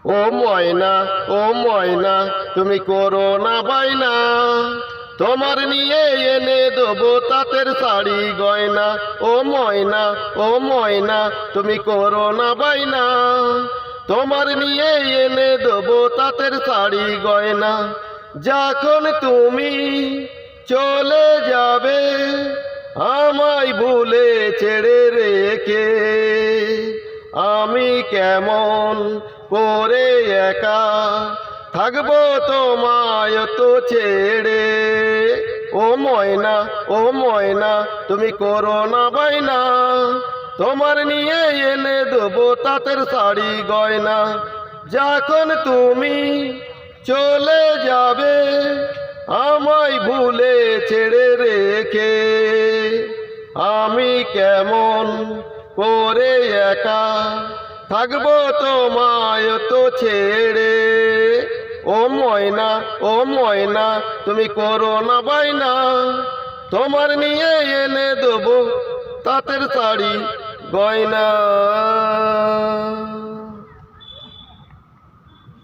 ও ময়না তুমি করো না বাইনা, তোমার নিয়ে এনে দেবো তাঁতের শাড়ি গয়না। ও ময়না তুমি করো না বাইনা, তোমার নিয়ে এনে দেবো তাঁতের শাড়ি গয়না। যখন তুমি চলে যাবে আমায় ভুলে ছেড়ে রেখে, আমি কেমন করে একা থাকবো তোমায় তো ছেড়ে। ও ময়না তুমি করো না বাইনা, তোমার নিয়ে এনে দেবো তাঁতের শাড়ি গয়না। যখন তুমি চলে যাবে আমায় ভুলে ছেড়ে রেখে, আমি কেমন করে একা থাকবো তোমায় তো ছেড়ে। ও ময়না তুমি করো না বাইনা, তোমার নিয়ে এনে দেবো তাঁতের শাড়ি গয়না।